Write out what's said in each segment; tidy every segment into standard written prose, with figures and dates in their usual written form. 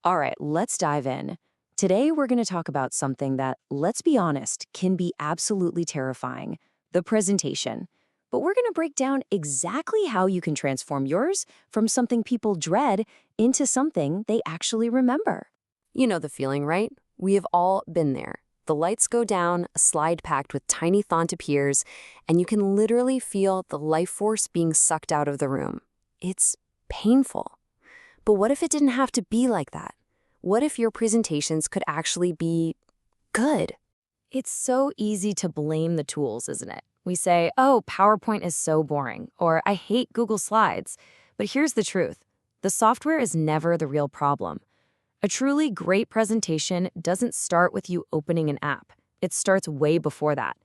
All right, let's dive in. Today, we're going to talk about something that, let's be honest, can be absolutely terrifying: the presentation. But we're going to break down exactly how you can transform yours from something people dread into something they actually remember. You know the feeling, right? We have all been there. The lights go down, a slide packed with tiny font appears, and you can literally feel the life force being sucked out of the room. It's painful. But what if it didn't have to be like that? What if your presentations could actually be good? It's so easy to blame the tools, isn't it? We say, oh, PowerPoint is so boring, or I hate Google Slides. But here's the truth: the software is never the real problem. A truly great presentation doesn't start with you opening an app. It starts way before that.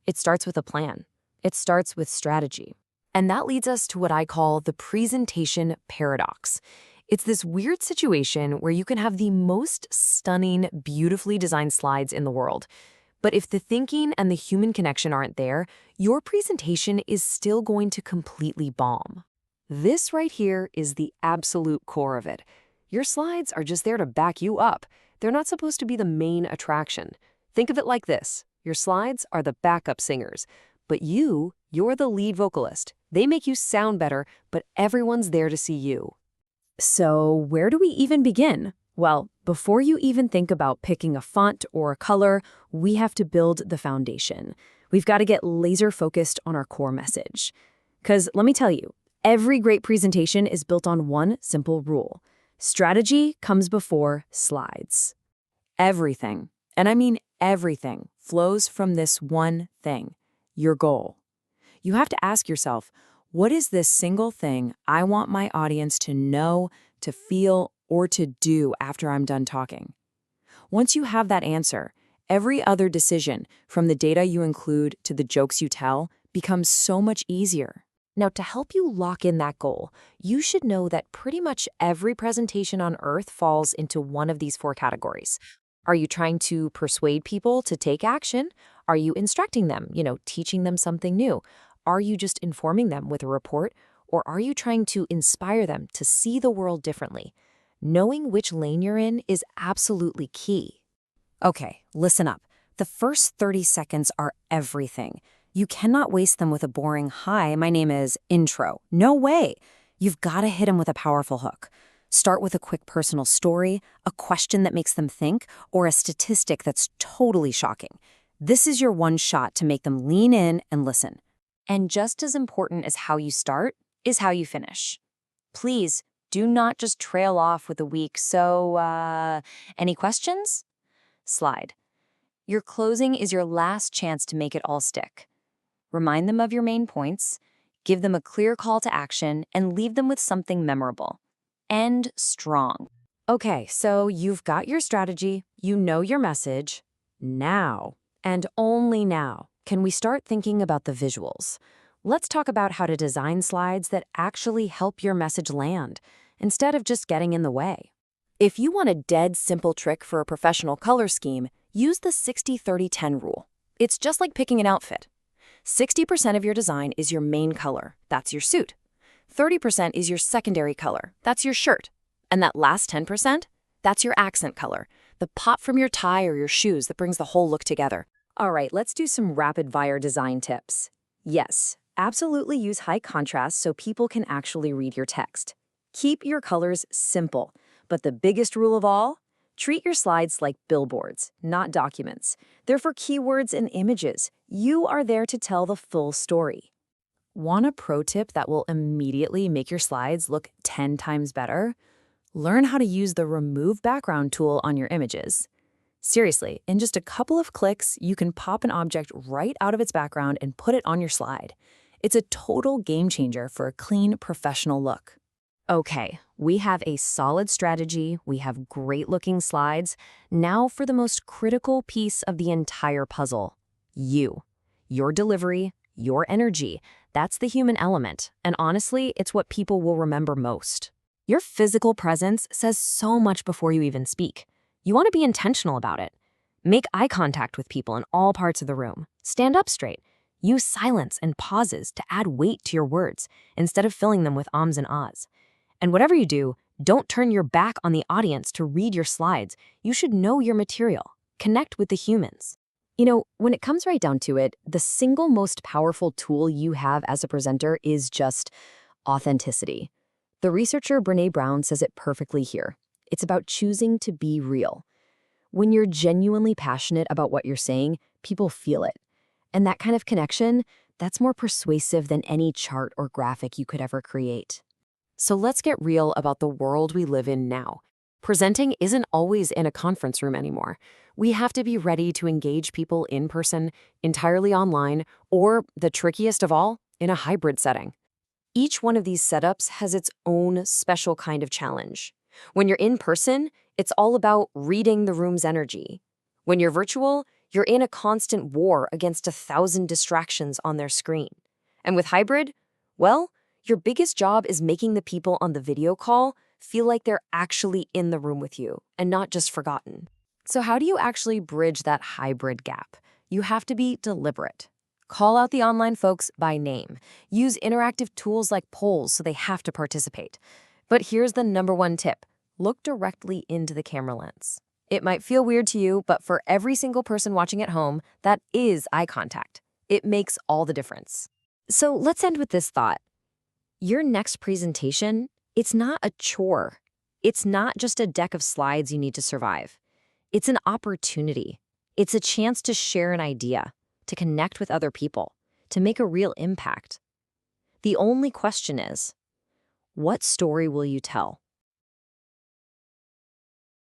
It starts with a plan. It starts with strategy. And that leads us to what I call the presentation paradox. It's this weird situation where you can have the most stunning, beautifully designed slides in the world. But if the thinking and the human connection aren't there, your presentation is still going to completely bomb. This right here is the absolute core of it. Your slides are just there to back you up. They're not supposed to be the main attraction. Think of it like this: your slides are the backup singers, but you're the lead vocalist. They make you sound better, but everyone's there to see you. So, where do we even begin? Well, before you even think about picking a font or a color, we have to build the foundation. We've got to get laser focused on our core message. Because let me tell you, every great presentation is built on one simple rule: strategy comes before slides. Everything, and I mean everything, flows from this one thing: your goal. You have to ask yourself, what is this single thing I want my audience to know, to feel, or to do after I'm done talking? Once you have that answer, every other decision, from the data you include to the jokes you tell, becomes so much easier. Now, to help you lock in that goal, you should know that pretty much every presentation on Earth falls into one of these four categories. Are you trying to persuade people to take action? Are you instructing them, teaching them something new? Are you just informing them with a report? Or are you trying to inspire them to see the world differently? Knowing which lane you're in is absolutely key. Okay, listen up. The first 30 seconds are everything. You cannot waste them with a boring, "Hi, my name is," intro. No way. You've got to hit them with a powerful hook. Start with a quick personal story, a question that makes them think, or a statistic that's totally shocking. This is your one shot to make them lean in and listen. And just as important as how you start is how you finish. Please do not just trail off with a weak, any questions? Slide. Your closing is your last chance to make it all stick. Remind them of your main points, give them a clear call to action, and leave them with something memorable. End strong. Okay, so you've got your strategy, you know your message. Now, and only now, can we start thinking about the visuals. Let's talk about how to design slides that actually help your message land, instead of just getting in the way. If you want a dead simple trick for a professional color scheme, use the 60-30-10 rule. It's just like picking an outfit. 60% of your design is your main color, that's your suit. 30% is your secondary color, that's your shirt. And that last 10%, that's your accent color, the pop from your tie or your shoes that brings the whole look together. All right, let's do some rapid-fire design tips. Yes, absolutely use high contrast so people can actually read your text. Keep your colors simple, but the biggest rule of all: treat your slides like billboards, not documents. They're for keywords and images. You are there to tell the full story. Want a pro tip that will immediately make your slides look 10 times better? Learn how to use the Remove Background tool on your images. Seriously, in just a couple of clicks, you can pop an object right out of its background and put it on your slide. It's a total game changer for a clean, professional look. Okay, we have a solid strategy, we have great-looking slides. Now for the most critical piece of the entire puzzle: you. Your delivery, your energy. That's the human element, and honestly, it's what people will remember most. Your physical presence says so much before you even speak. You want to be intentional about it. Make eye contact with people in all parts of the room. Stand up straight. Use silence and pauses to add weight to your words instead of filling them with ums and ahs. And whatever you do, Don't turn your back on the audience to read your slides. You should know your material. Connect with the humans. When it comes right down to it, the single most powerful tool you have as a presenter is just authenticity. The researcher Brené Brown says it perfectly here. It's about choosing to be real. When you're genuinely passionate about what you're saying, people feel it. And that kind of connection, that's more persuasive than any chart or graphic you could ever create. So let's get real about the world we live in now. Presenting isn't always in a conference room anymore. We have to be ready to engage people in person, entirely online, or, the trickiest of all, in a hybrid setting. Each one of these setups has its own special kind of challenge. When you're in person, it's all about reading the room's energy. When you're virtual, you're in a constant war against 1,000 distractions on their screen. And with hybrid, well, your biggest job is making the people on the video call feel like they're actually in the room with you and not just forgotten. So how do you actually bridge that hybrid gap? You have to be deliberate. Call out the online folks by name. Use interactive tools like polls so they have to participate. But here's the #1 tip. Look directly into the camera lens. It might feel weird to you, but for every single person watching at home, that is eye contact. It makes all the difference. So let's end with this thought. Your next presentation, it's not a chore. It's not just a deck of slides you need to survive. It's an opportunity. It's a chance to share an idea, to connect with other people, to make a real impact. The only question is, what story will you tell?